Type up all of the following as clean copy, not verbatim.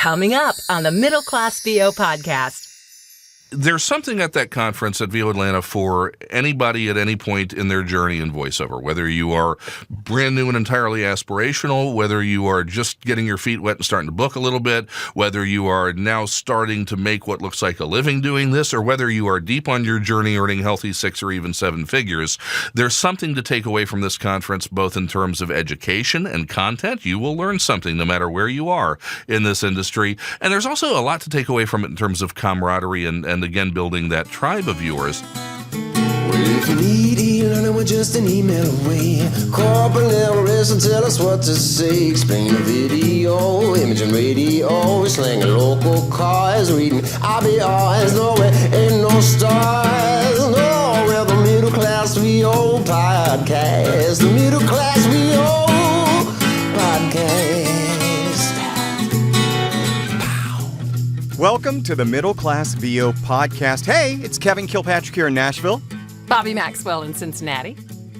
Coming up on the Middle Class VO podcast. There's something at that conference at VO Atlanta for anybody at any point in their journey in voiceover, whether you are brand new and entirely aspirational, whether you are just getting your feet wet and starting to book a little bit, whether you are now starting to make what looks like a living doing this, or whether you are deep on your journey earning healthy 6 or even 7 figures. There's something to take away from this conference, both in terms of education and content. You will learn something no matter where you are in this industry. And there's also a lot to take away from it in terms of camaraderie and again, building that tribe of yours. Well, if you need e-learning, we're just an email away. Corporate letters and tell us what to say. Explain the video, imaging radio, slang local cars, reading IBRs. No, we ain't no stars. No, we're the Middle Class VO podcast. The Middle Class VO podcast. Welcome to the Middle Class VO podcast. Hey, it's Kevin Kilpatrick here in Nashville. Bobby Maxwell in Cincinnati.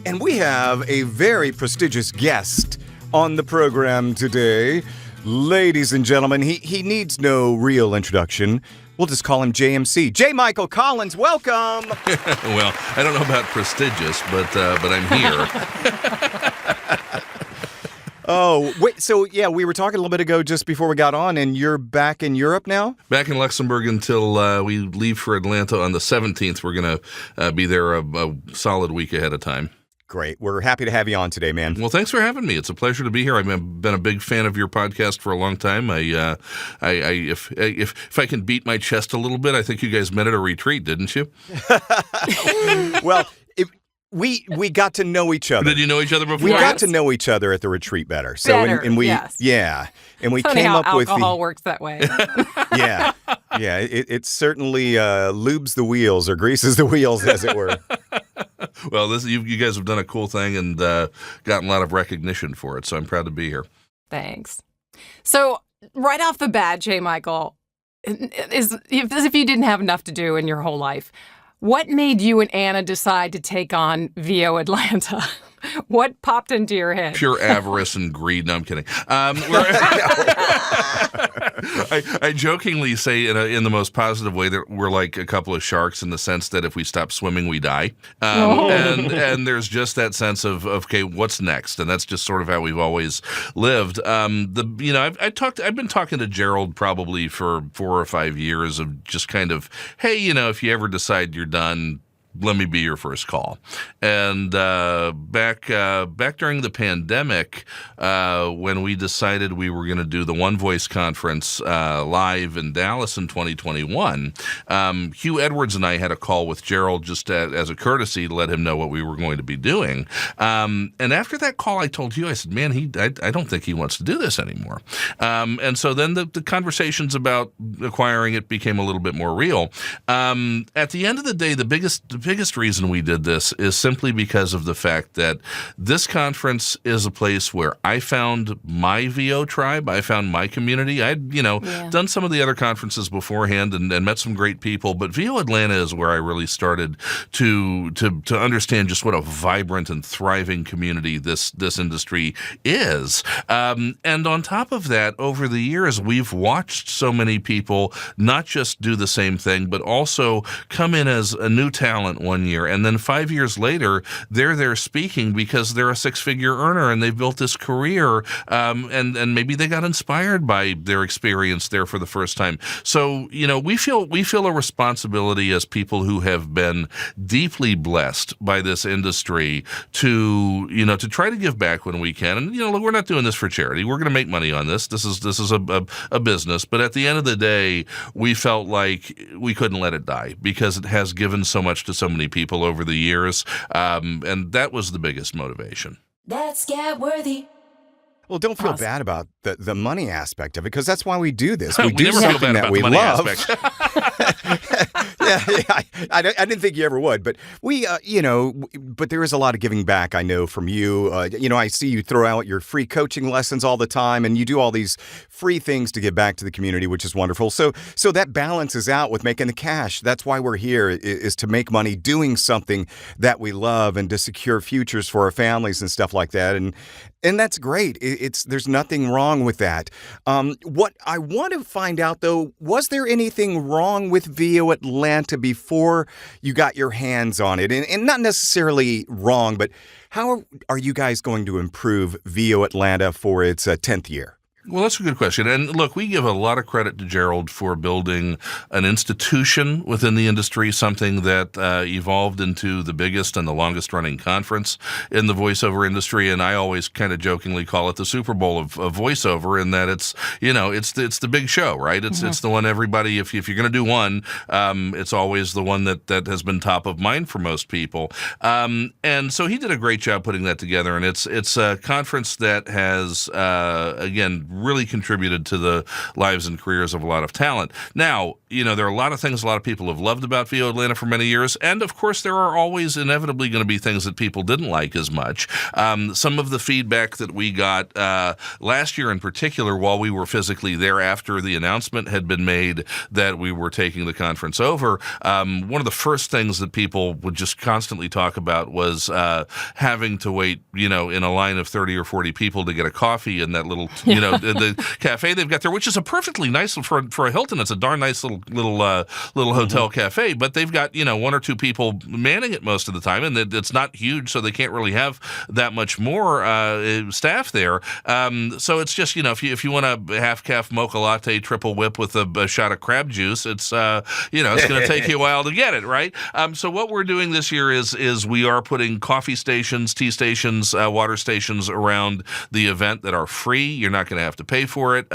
And we have a very prestigious guest on the program today. Ladies and gentlemen, he needs no real introduction. We'll just call him JMC. J. Michael Collins, welcome. Well, I don't know about prestigious, but I'm here. Oh, wait, so yeah, we were talking a little bit ago just before we got on, and you're back in Europe now? Back in Luxembourg until we leave for Atlanta on the 17th. We're going to be there a solid week ahead of time. Great. We're happy to have you on today, man. Well, thanks for having me. It's a pleasure to be here. I've been a big fan of your podcast for a long time. If I can beat my chest a little bit, I think you guys met at a retreat, didn't you? Well, we got to know each other. Did you know each other before? We got to know each other at the retreat better. So yes. Yeah, and we Funny came how up with alcohol works that way. Yeah. It certainly lubes the wheels or greases the wheels, as it were. Well, you guys have done a cool thing and gotten a lot of recognition for it. So I'm proud to be here. Thanks. So right off the bat, J. Michael, as if you didn't have enough to do in your whole life, what made you and Anna decide to take on VO Atlanta? What popped into your head? Pure avarice and greed. No, I'm kidding. I jokingly say in the most positive way that we're like a couple of sharks in the sense that if we stop swimming, we die. And there's just that sense of okay, what's next? And that's just sort of how we've always lived. I've been talking to Gerald probably for 4 or 5 years of just kind of, hey, if you ever decide you're done, let me be your first call. And back during the pandemic, when we decided we were going to do the One Voice conference live in Dallas in 2021, Hugh Edwards and I had a call with Gerald just as a courtesy to let him know what we were going to be doing. And after that call, I told Hugh, I said, man, I don't think he wants to do this anymore. And so then the conversations about acquiring it became a little bit more real. At the end of the day, the biggest reason we did this is simply because of the fact that this conference is a place where I found my VO tribe. I found my community. I'd, done some of the other conferences beforehand and met some great people, but VO Atlanta is where I really started to understand just what a vibrant and thriving community this industry is. And on top of that, over the years, we've watched so many people not just do the same thing, but also come in as a new talent one year, and then 5 years later, they're there speaking because they're a 6-figure earner and they've built this career, and maybe they got inspired by their experience there for the first time. So, we feel a responsibility as people who have been deeply blessed by this industry to try to give back when we can. And look, we're not doing this for charity. We're going to make money on this. This is a business. But at the end of the day, we felt like we couldn't let it die because it has given so much to so many people over the years, and that was the biggest motivation. That's Scab-worthy. Well, don't feel bad about the money aspect of it, because that's why we do this. We do never something that we love. Yeah, I didn't think you ever would, but but there is a lot of giving back, I know, from you. I see you throw out your free coaching lessons all the time, and you do all these free things to give back to the community, which is wonderful. So that balances out with making the cash. That's why we're here, is to make money doing something that we love and to secure futures for our families and stuff like that. And that's great. There's nothing wrong with that. What I want to find out, though, was there anything wrong with VO Atlanta before you got your hands on it? And not necessarily wrong, but how are you guys going to improve VO Atlanta for its 10th year? Well, that's a good question. And look, we give a lot of credit to Gerald for building an institution within the industry, something that evolved into the biggest and the longest running conference in the voiceover industry. And I always kind of jokingly call it the Super Bowl of voiceover, in that it's the big show, right? It's the one everybody, if you're going to do one, it's always the one that has been top of mind for most people. And so he did a great job putting that together. And it's a conference that has, again, really contributed to the lives and careers of a lot of talent. Now, there are a lot of things a lot of people have loved about VO Atlanta for many years, and of course there are always inevitably going to be things that people didn't like as much. Some of the feedback that we got last year in particular, while we were physically there after the announcement had been made that we were taking the conference over, one of the first things that people would just constantly talk about was having to wait, in a line of 30 or 40 people to get a coffee in that little, the cafe they've got there, which is a perfectly nice for a Hilton. It's a darn nice little hotel cafe, but they've got one or two people manning it most of the time, and it's not huge, so they can't really have that much more staff there. So it's just if you want a half-calf mocha latte triple whip with a shot of crab juice, it's it's going to take you a while to get it, right? So what we're doing this year is we are putting coffee stations, tea stations, water stations around the event that are free. You're not going to have to pay for it.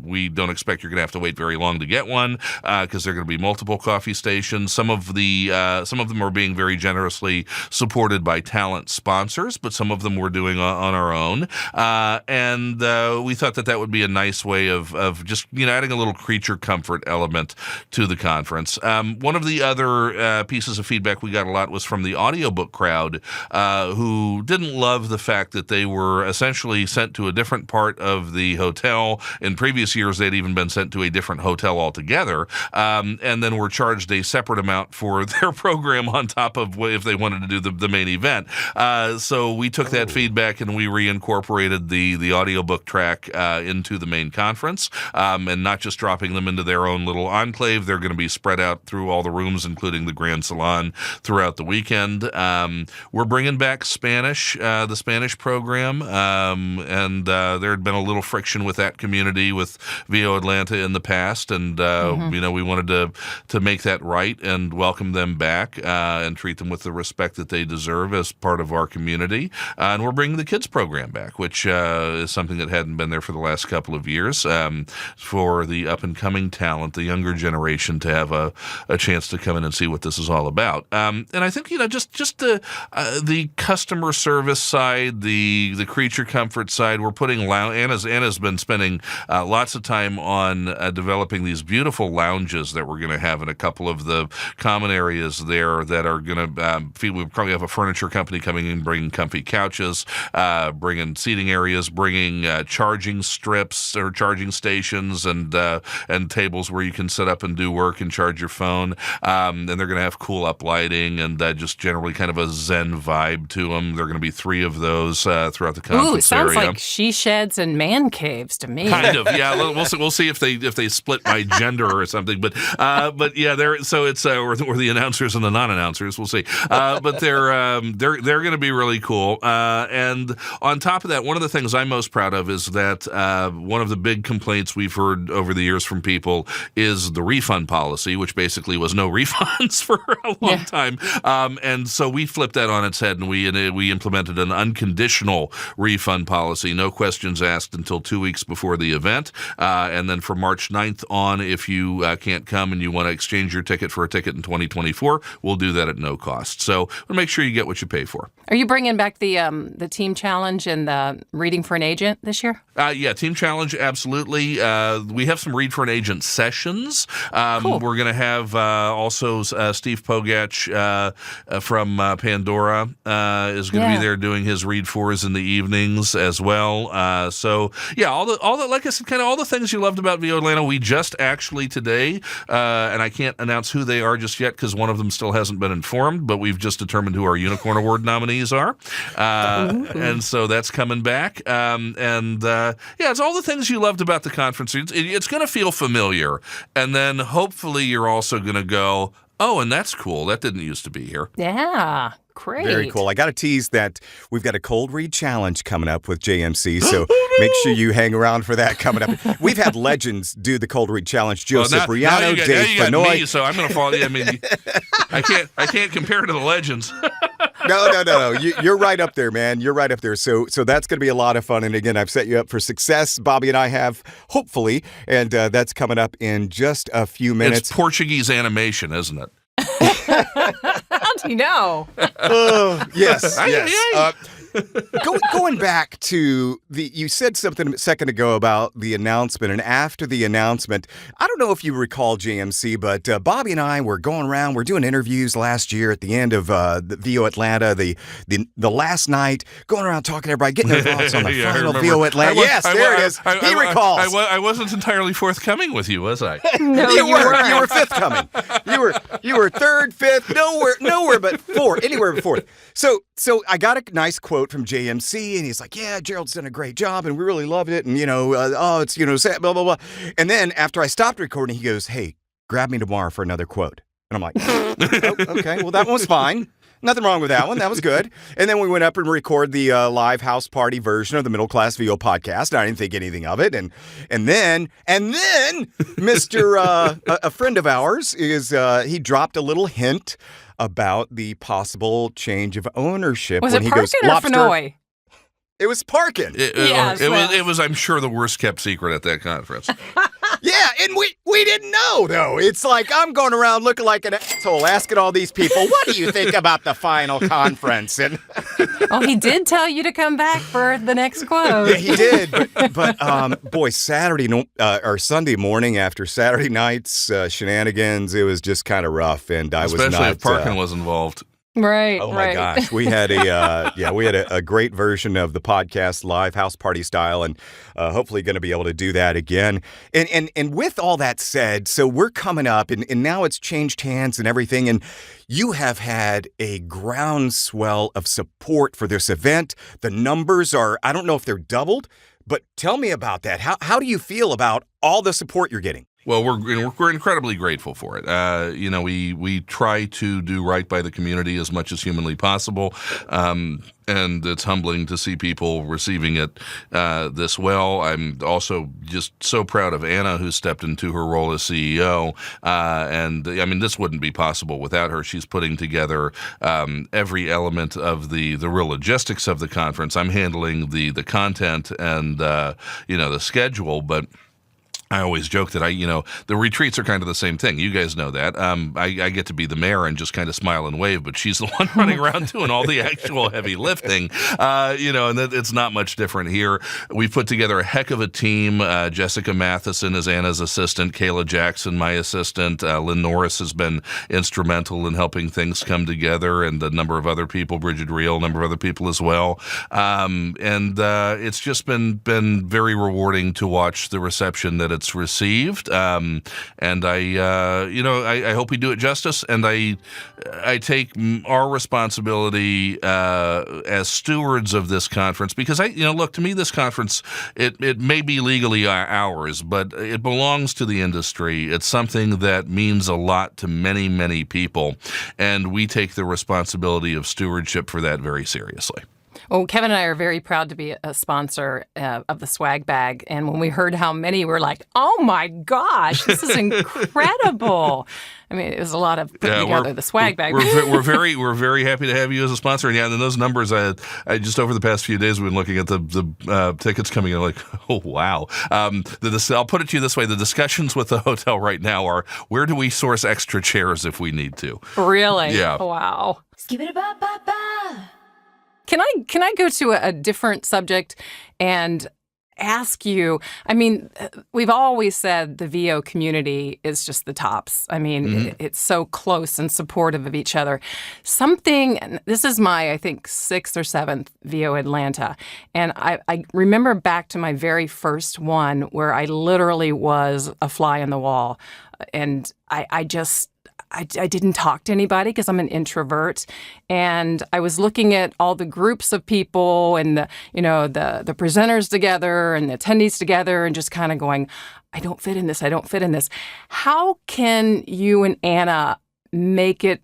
We don't expect you're going to have to wait very long to get one, because there are going to be multiple coffee stations. Some of them are being very generously supported by talent sponsors, but some of them we're doing on our own. And we thought that would be a nice way of just adding a little creature comfort element to the conference. One of the other pieces of feedback we got a lot was from the audiobook crowd, who didn't love the fact that they were essentially sent to a different part of the hotel. In previous years, they'd even been sent to a different hotel altogether, and then were charged a separate amount for their program on top of if they wanted to do the main event. So we took that feedback and we reincorporated the audiobook track into the main conference, and not just dropping them into their own little enclave. They're going to be spread out through all the rooms, including the Grand Salon, throughout the weekend. We're bringing back Spanish, the Spanish program, and there had been a little friction with that community with VO Atlanta in the past, and we wanted to make that right and welcome them back and treat them with the respect that they deserve as part of our community. And we're bringing the kids program back, which is something that hadn't been there for the last couple of years, for the up and coming talent, the younger generation, to have a chance to come in and see what this is all about. And I think just the customer service side, the creature comfort side, we're putting Anna's been spending lots of time on developing these beautiful lounges that we're going to have in a couple of the common areas there that are going to we probably have a furniture company coming in, bringing comfy couches, bringing seating areas, bringing charging strips or charging stations, and tables where you can sit up and do work and charge your phone. And they're going to have cool up lighting and just generally kind of a zen vibe to them. There are going to be 3 of those throughout the conference area. Ooh, sounds like she sheds and man caves to me. Kind of, yeah. We'll see if they split by gender or something. But yeah, so it's or the announcers and the non-announcers. We'll see. But they're going to be really cool. And on top of that, one of the things I'm most proud of is that one of the big complaints we've heard over the years from people is the refund policy, which basically was no refunds for a long time. And so we flipped that on its head, and we implemented an unconditional refund policy, no questions asked until 2 weeks before the event. And then from March 9th on, if you can't come and you want to exchange your ticket for a ticket in 2024, we'll do that at no cost. So we'll make sure you get what you pay for. Are you bringing back the team challenge and the reading for an agent this year? Yeah, team challenge, absolutely. We have some read for an agent sessions. Cool. We're going to have also Steve Pogach from Pandora is going to be there doing his read fours in the evenings as well. So yeah, all the like I said, kind of all the things you loved about VO Atlanta. We just actually today, and I can't announce who they are just yet because one of them still hasn't been informed, but we've just determined who our Unicorn Award nominees are. And so that's coming back. It's all the things you loved about the conference. It's going to feel familiar. And then hopefully you're also going to go, oh, and that's cool. That didn't used to be here. Yeah. Great. Very cool. I got to tease that we've got a cold read challenge coming up with JMC, so make sure you hang around for that coming up. We've had legends do the cold read challenge. Joe Cipriano, Dave Fenoy. So I'm going to follow you. I mean, I can't compare to the legends. No. You're right up there, man. You're right up there. So that's going to be a lot of fun. And again, I've set you up for success. Bobby and I have, hopefully, and that's coming up in just a few minutes. It's Portuguese animation, isn't it? How do you know? Yes. Going back to you said something a second ago about the announcement, and after the announcement, I don't know if you recall JMC, but Bobby and I were going around. We're doing interviews last year at the end of the VO Atlanta, the last night, going around talking to everybody, getting their thoughts on the final VO Atlanta. There it is. He recalls. I wasn't entirely forthcoming with you, was I? No, you weren't. You were fifth coming. You were third, fifth, nowhere but fourth, anywhere but fourth. So I got a nice quote from JMC, and he's like, "Yeah, Gerald's done a great job, and we really loved it, and it's sad, blah blah blah." And then after I stopped recording, he goes, "Hey, grab me tomorrow for another quote." And I'm like, "Oh, okay, well that one was fine. Nothing wrong with that one. That was good." And then we went up and recorded the live house party version of the Middle Class VO podcast. And I didn't think anything of it. And then Mr. A friend of ours he dropped a little hint about the possible change of ownership. Was when it he Parkin goes, or Lobster. Fenoy? It was Parkin. It was, I'm sure, the worst kept secret at that conference. Yeah, and we didn't know, though. It's like I'm going around looking like an asshole, asking all these people, what do you think about the final conference? And Oh, he did tell you to come back for the next quote. yeah, he did. But boy, Sunday morning after Saturday night's shenanigans, it was just kind of rough, and I was not. Especially if Parkin was involved. Right. Oh my gosh, we had a great version of the podcast live house party style, and hopefully going to be able to do that again. And with all that said, so we're coming up, and now it's changed hands and everything, and you have had a groundswell of support for this event. The numbers are, I don't know if they're doubled, but tell me about that. How do you feel about all the support you're getting? Well, we're incredibly grateful for it. We try to do right by the community as much as humanly possible, and it's humbling to see people receiving it this well. I'm also just so proud of Anna, who stepped into her role as CEO, and I mean, this wouldn't be possible without her. She's putting together every element of the real logistics of the conference. I'm handling the content and the schedule, but I always joke that the retreats are kind of the same thing. You guys know that. I get to be the mayor and just kind of smile and wave, but she's the one running around doing all the actual heavy lifting, and it's not much different here. We've put together a heck of a team. Jessica Matheson is Anna's assistant, Kayla Jackson, my assistant. Lynn Norris has been instrumental in helping things come together, and a number of other people, Bridget Reel, a number of other people as well. It's just been very rewarding to watch the reception that it's received, and I hope we do it justice, and I take our responsibility as stewards of this conference, because look, to me, this conference, it may be legally ours, but it belongs to the industry. It's something that means a lot to many, many people, and we take the responsibility of stewardship for that very seriously. Well, Kevin and I are very proud to be a sponsor of the swag bag. And when we heard how many, we're like, oh my gosh, this is incredible. I mean, it was a lot of putting together the swag bag. We're very happy to have you as a sponsor. And yeah, and those numbers, I just over the past few days, we've been looking at the tickets coming in, like, oh, wow. I'll put it to you this way. The discussions with the hotel right now are, where do we source extra chairs if we need to? Really? Yeah. Wow. Skip-it-a-ba-ba-ba. Can I go to a different subject and ask you, I mean, we've always said the VO community is just the tops. I mean, it's so close and supportive of each other. This is my, I think, 6th or 7th VO Atlanta. And I remember back to my very first one where I literally was a fly on the wall. And I didn't talk to anybody because I'm an introvert, and I was looking at all the groups of people and the presenters together and the attendees together, and just kind of going, I don't fit in this. I don't fit in this. How can you and Anna make it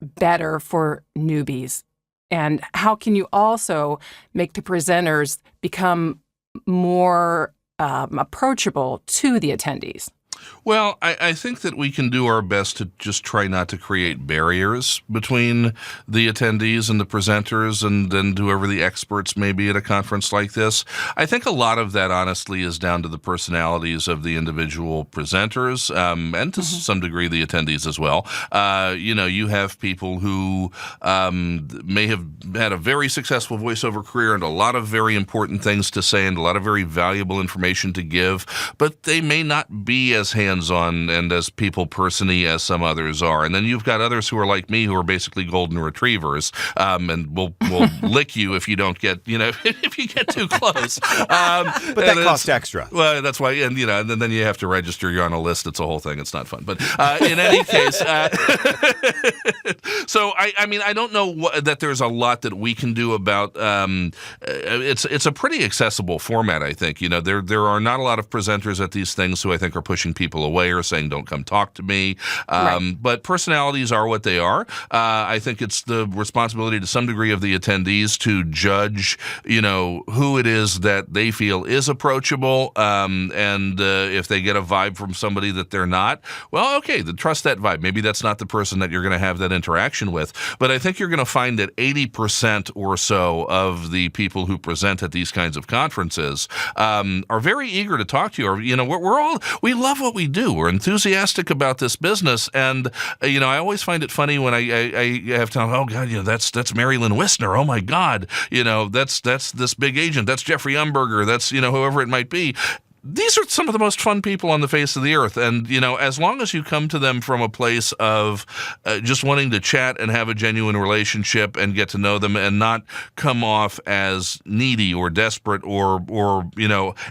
better for newbies, and how can you also make the presenters become more approachable to the attendees? Well, I think that we can do our best to just try not to create barriers between the attendees and the presenters and whoever the experts may be at a conference like this. I think a lot of that, honestly, is down to the personalities of the individual presenters and to some degree the attendees as well. You have people who may have had a very successful voiceover career and a lot of very important things to say and a lot of very valuable information to give, but they may not be as hands-on and as people-person-y as some others are. And then you've got others who are like me, who are basically golden retrievers, and will lick you if you don't get, if you get too close. But that costs extra. Well, that's why, and then you have to register. You're on a list. It's a whole thing. It's not fun. But in any case, so I don't know that there's a lot that we can do about. It's a pretty accessible format, I think. There are not a lot of presenters at these things who I think are pushing people away or saying, don't come talk to me. Right. But personalities are what they are. I think it's the responsibility to some degree of the attendees to judge, who it is that they feel is approachable. And if they get a vibe from somebody that they're not, well, okay, then trust that vibe. Maybe that's not the person that you're going to have that interaction with. But I think you're going to find that 80% or so of the people who present at these kinds of conferences are very eager to talk to you. Or, we love what we do. We're enthusiastic about this business. And, I always find it funny when I have to, oh, God, that's Mary Lynn Wisner. Oh, my God. That's this big agent. That's Jeffrey Umberger. That's, whoever it might be. These are some of the most fun people on the face of the earth. And, as long as you come to them from a place of just wanting to chat and have a genuine relationship and get to know them and not come off as needy or desperate or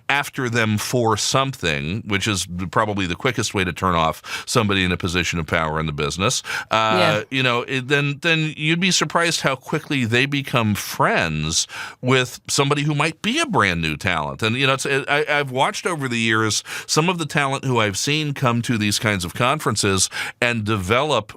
after them for something, which is probably the quickest way to turn off somebody in a position of power in the business, then you'd be surprised how quickly they become friends with somebody who might be a brand new talent. And, I've watched over the years some of the talent who I've seen come to these kinds of conferences and develop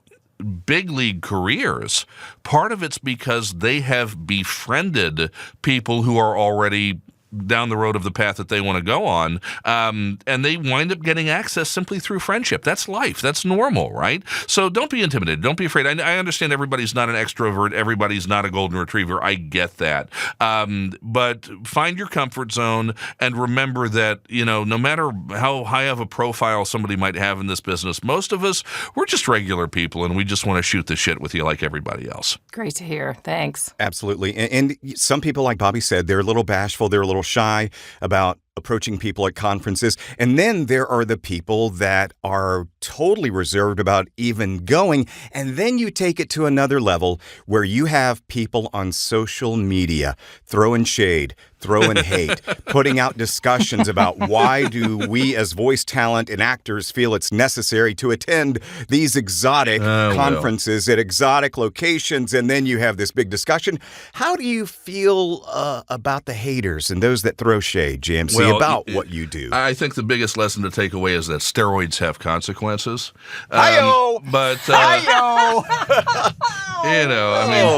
big league careers. Part of it's because they have befriended people who are already down the road of the path that they want to go on, and they wind up getting access simply through friendship. That's life. That's normal, right? So don't be intimidated. Don't be afraid. I understand everybody's not an extrovert. Everybody's not a golden retriever. I get that. But find your comfort zone and remember that, no matter how high of a profile somebody might have in this business, most of us, we're just regular people, and we just want to shoot the shit with you like everybody else. Great to hear. Thanks. Absolutely. And some people, like Bobby said, they're a little bashful. They're a little shy about approaching people at conferences. And then there are the people that are totally reserved about even going. And then you take it to another level where you have people on social media throwing shade, throwing hate, putting out discussions about why do we as voice talent and actors feel it's necessary to attend these exotic conferences at exotic locations. And then you have this big discussion. How do you feel about the haters and those that throw shade, JMC, about what you do? I think the biggest lesson to take away is that steroids have consequences. Hi-yo! But, Hi-yo!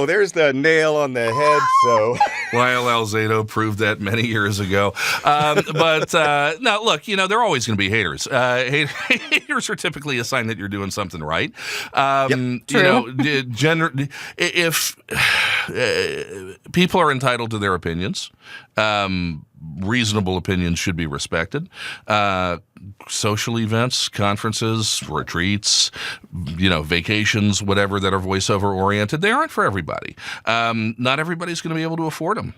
There's the nail on the head, so... Lyle Alzado proved that many years ago. But now, look, there are always going to be haters. Haters are typically a sign that you're doing something right. True. If people are entitled to their opinions. Reasonable opinions should be respected. Social events, conferences, retreats, vacations, whatever that are voiceover oriented, they aren't for everybody. Not everybody's going to be able to afford them.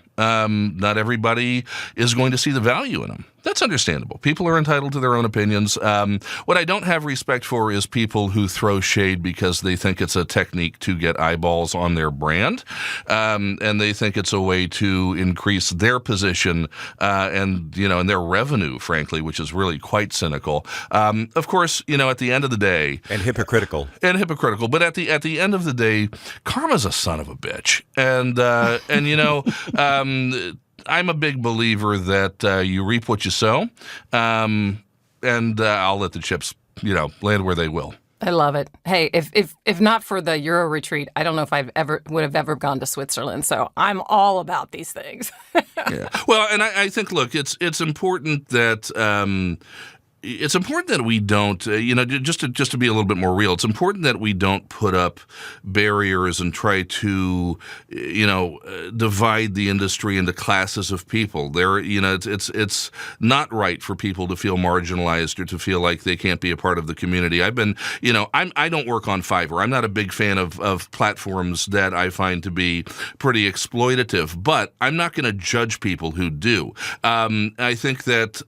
Not everybody is going to see the value in them. That's understandable. People are entitled to their own opinions. What I don't have respect for is people who throw shade because they think it's a technique to get eyeballs on their brand, and they think it's a way to increase their position and their revenue, frankly, which is really quite cynical. Of course, at the end of the day, and hypocritical. But at the end of the day, karma's a son of a bitch, and I'm a big believer that you reap what you sow, and I'll let the chips, land where they will. I love it. Hey, if not for the Euro retreat, I don't know if would have ever gone to Switzerland. So I'm all about these things. Yeah. Well, and I think, look, it's important that. It's important that we don't, just to be a little bit more real, it's important that we don't put up barriers and try to, divide the industry into classes of people. It's not right for people to feel marginalized or to feel like they can't be a part of the community. I don't work on Fiverr. I'm not a big fan of platforms that I find to be pretty exploitative, but I'm not going to judge people who do. I think that,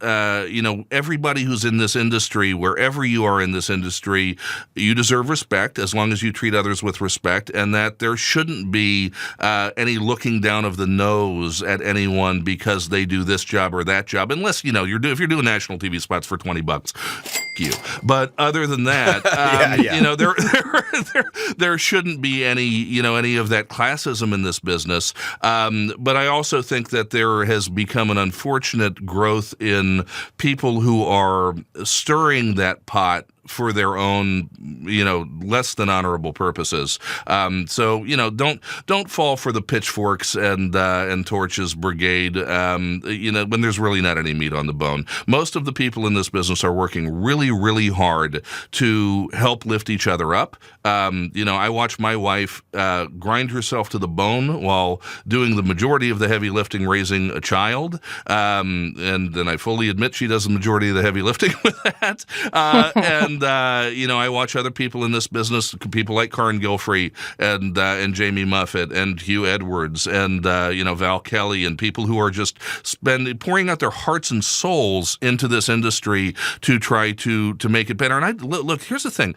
everybody who's in this industry, wherever you are in this industry, you deserve respect as long as you treat others with respect, and that there shouldn't be any looking down of the nose at anyone because they do this job or that job, unless, if you're doing national TV spots for $20, you. But other than that, there shouldn't be any of that classism in this business. But I also think that there has become an unfortunate growth in people who are stirring that pot for their own, less than honorable purposes. So don't fall for the pitchforks and torches brigade. When there's really not any meat on the bone. Most of the people in this business are working really, really hard to help lift each other up. I watch my wife grind herself to the bone while doing the majority of the heavy lifting, raising a child, and then I fully admit she does the majority of the heavy lifting with that. And I watch other people in this business, people like Karin Gilfrey and Jamie Muffett and Hugh Edwards and Val Kelly, and people who are just pouring out their hearts and souls into this industry to try to make it better. And look, here's the thing.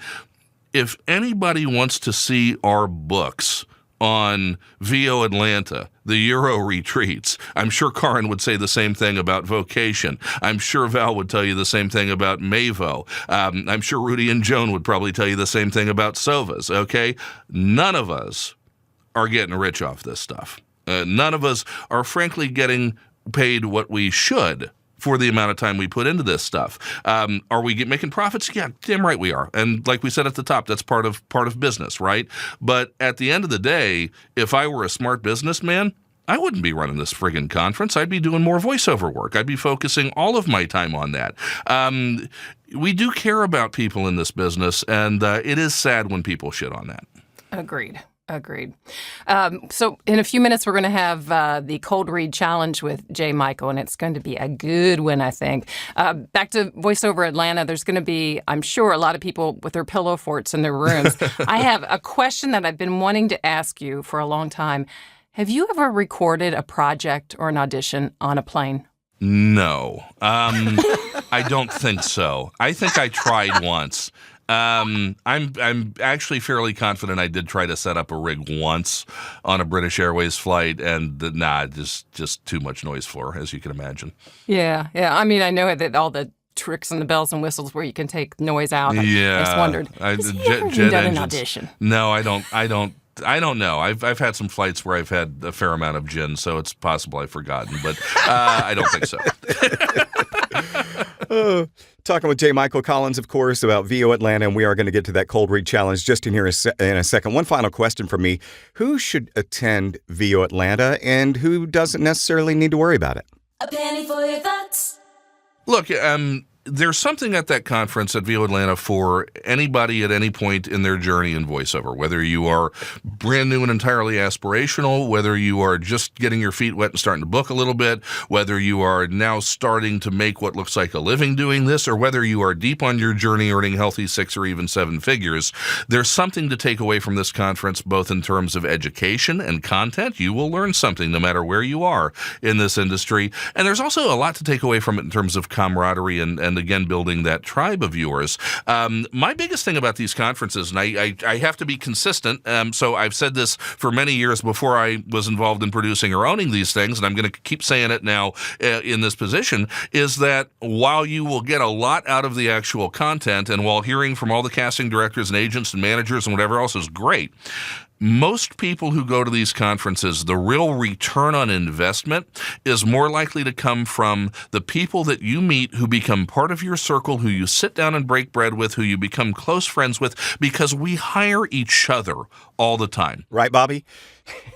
If anybody wants to see our books on VO Atlanta, the Euro retreats, I'm sure Karin would say the same thing about Vocation. I'm sure Val would tell you the same thing about Mavo. I'm sure Rudy and Joan would probably tell you the same thing about Sovas, okay? None of us are getting rich off this stuff. None of us are frankly getting paid what we should for the amount of time we put into this stuff. Are we making profits? Yeah, damn right we are. And like we said at the top, that's part of business, right? But at the end of the day, if I were a smart businessman, I wouldn't be running this friggin' conference. I'd be doing more voiceover work. I'd be focusing all of my time on that. We do care about people in this business, and it is sad when people shit on that. Agreed. So in a few minutes, we're going to have the cold read challenge with J. Michael, and it's going to be a good one, I think. Back to VoiceOver Atlanta, there's going to be, I'm sure, a lot of people with their pillow forts in their rooms. I have a question that I've been wanting to ask you for a long time. Have you ever recorded a project or an audition on a plane? No. I don't think so. I think I tried once. I'm actually fairly confident I did try to set up a rig once on a British Airways flight, and just too much noise floor, as you can imagine. Yeah. I mean, I know that all the tricks and the bells and whistles where you can take noise out. Yeah. I just wondered, has he ever done an audition? No, I don't know. I've had some flights where I've had a fair amount of gin, so it's possible I've forgotten, but I don't think so. Talking with J. Michael Collins, of course, about VO Atlanta, and we are going to get to that cold read challenge just in here in a second. One final question from me. Who should attend VO Atlanta, and who doesn't necessarily need to worry about it? A penny for your thoughts. Look, there's something at that conference at VO Atlanta for anybody at any point in their journey in voiceover, whether you are brand new and entirely aspirational, whether you are just getting your feet wet and starting to book a little bit, whether you are now starting to make what looks like a living doing this, or whether you are deep on your journey earning healthy 6 or even 7 figures. There's something to take away from this conference, both in terms of education and content. You will learn something no matter where you are in this industry. And there's also a lot to take away from it in terms of camaraderie and again, building that tribe of yours. My biggest thing about these conferences, and I have to be consistent, so I've said this for many years before I was involved in producing or owning these things, and I'm going to keep saying it now in this position, is that while you will get a lot out of the actual content, and while hearing from all the casting directors and agents and managers and whatever else is great, most people who go to these conferences, the real return on investment is more likely to come from the people that you meet who become part of your circle, who you sit down and break bread with, who you become close friends with, because we hire each other all the time. Right, Bobby?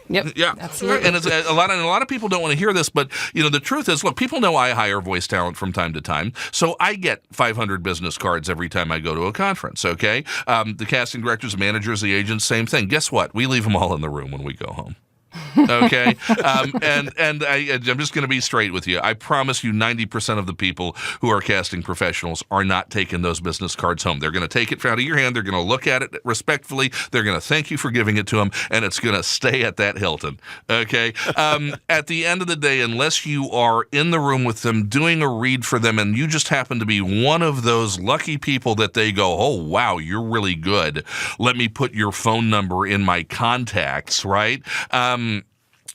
Yep. Yeah, absolutely. And it's a lot of people don't want to hear this, but the truth is, look, people know I hire voice talent from time to time, so I get 500 business cards every time I go to a conference. Okay, the casting directors, managers, the agents, same thing. Guess what? We leave them all in the room when we go home. Okay, and I'm just going to be straight with you. I promise you 90% of the people who are casting professionals are not taking those business cards home. They're going to take it out of your hand. They're going to look at it respectfully. They're going to thank you for giving it to them, and it's going to stay at that Hilton. Okay, at the end of the day, unless you are in the room with them doing a read for them, and you just happen to be one of those lucky people that they go, oh, wow, you're really good. Let me put your phone number in my contacts, right?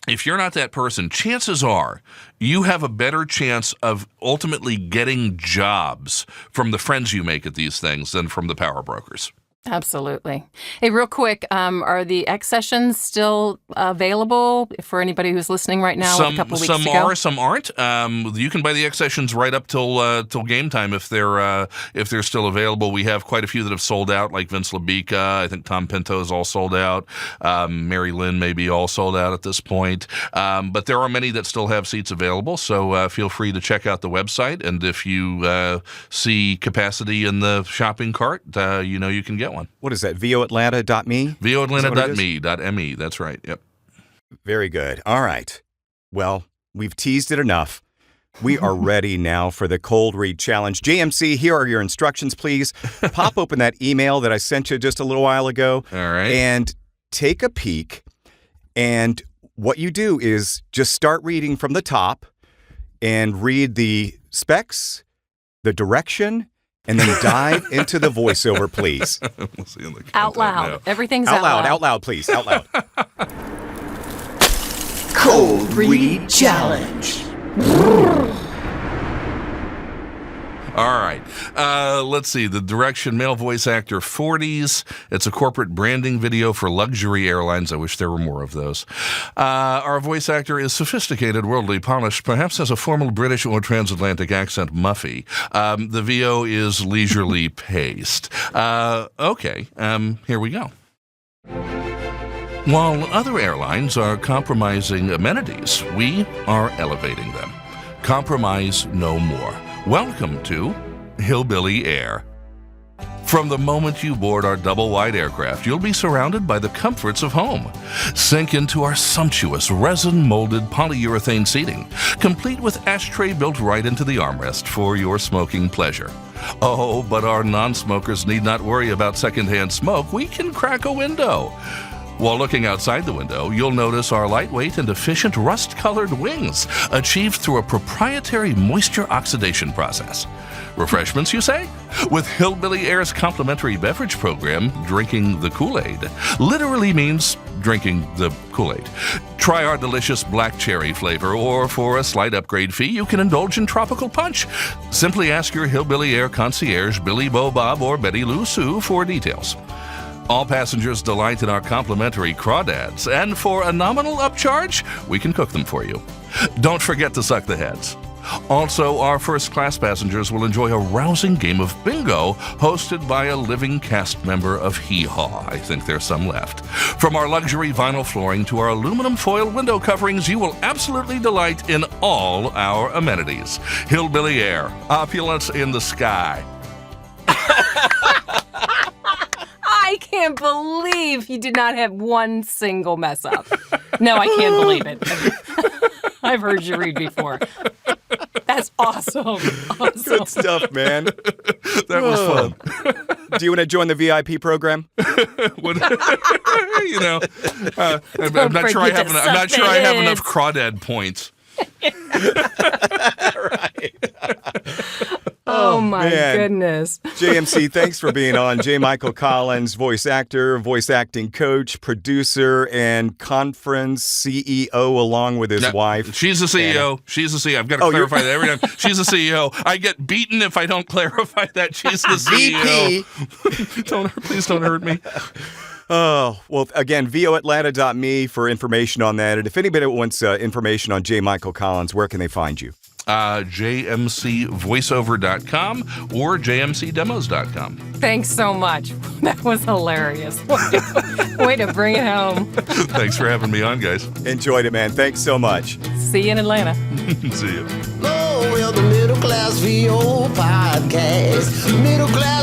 If you're not that person, chances are you have a better chance of ultimately getting jobs from the friends you make at these things than from the power brokers. Absolutely. Hey, real quick, are the X sessions still available for anybody who's listening right now? A couple of weeks some ago? are, some aren't. You can buy the X sessions right up till game time if they're still available. We have quite a few that have sold out, like Vince LaBica. I think Tom Pinto is all sold out. Mary Lynn may be all sold out at this point. But there are many that still have seats available. So feel free to check out the website. And if you see capacity in the shopping cart, you can get one. What is that, voatlanta.me? voatlanta.me.me. That's right. Yep. Very good. All right. Well, we've teased it enough. We are ready now for the cold read challenge. JMC, here are your instructions, please. Pop open that email that I sent you just a little while ago. All right. And take a peek. And what you do is just start reading from the top and read the specs, the direction, and then dive into the voiceover, please. We'll see in the Out loud. now. Everything's Out loud, please. Out loud. Cold Read Challenge. All right. Let's see. The direction, male voice actor, 40s. It's a corporate branding video for luxury airlines. I wish there were more of those. Our voice actor is sophisticated, worldly, polished, perhaps has a formal British or transatlantic accent, Muffy. The VO is leisurely paced. Okay. Here we go. While other airlines are compromising amenities, we are elevating them. Compromise no more. Welcome to Hillbilly Air. From the moment you board our double-wide aircraft, you'll be surrounded by the comforts of home. Sink into our sumptuous resin-molded polyurethane seating, complete with ashtray built right into the armrest for your smoking pleasure. Oh, but our non-smokers need not worry about secondhand smoke. We can crack a window. While looking outside the window, you'll notice our lightweight and efficient rust-colored wings, achieved through a proprietary moisture oxidation process. Refreshments, you say? With Hillbilly Air's complimentary beverage program, drinking the Kool-Aid literally means drinking the Kool-Aid. Try our delicious black cherry flavor, or for a slight upgrade fee, you can indulge in tropical punch. Simply ask your Hillbilly Air concierge, Billy Bo Bob or Betty Lou Sue, for details. All passengers delight in our complimentary crawdads, and for a nominal upcharge, we can cook them for you. Don't forget to suck the heads. Also, our first-class passengers will enjoy a rousing game of bingo hosted by a living cast member of Hee Haw. I think there's some left. From our luxury vinyl flooring to our aluminum foil window coverings, you will absolutely delight in all our amenities. Hillbilly air, opulence in the sky. I can't believe you did not have one single mess up. No, I can't believe it. I've heard you read before. That's awesome. Good stuff, man. That was fun. Do you want to join the VIP program? I'm not sure I have enough crawdad points. Right. Oh my man. goodness. JMC, thanks for being on. J. Michael Collins, voice actor, voice acting coach, producer, and conference CEO along with his wife. She's the CEO. She's the CEO. I've got to clarify that every time. She's the CEO. I get beaten if I don't clarify that she's the CEO. Please don't hurt me. Oh, well, again, voatlanta.me for information on that. And if anybody wants information on J. Michael Collins, where can they find you? JMCvoiceover.com or JMCdemos.com. Thanks so much. That was hilarious. Way to bring it home. Thanks for having me on, guys. Enjoyed it, man. Thanks so much. See you in Atlanta. See you. Oh, well, the Middle Class VO podcast. Middle Class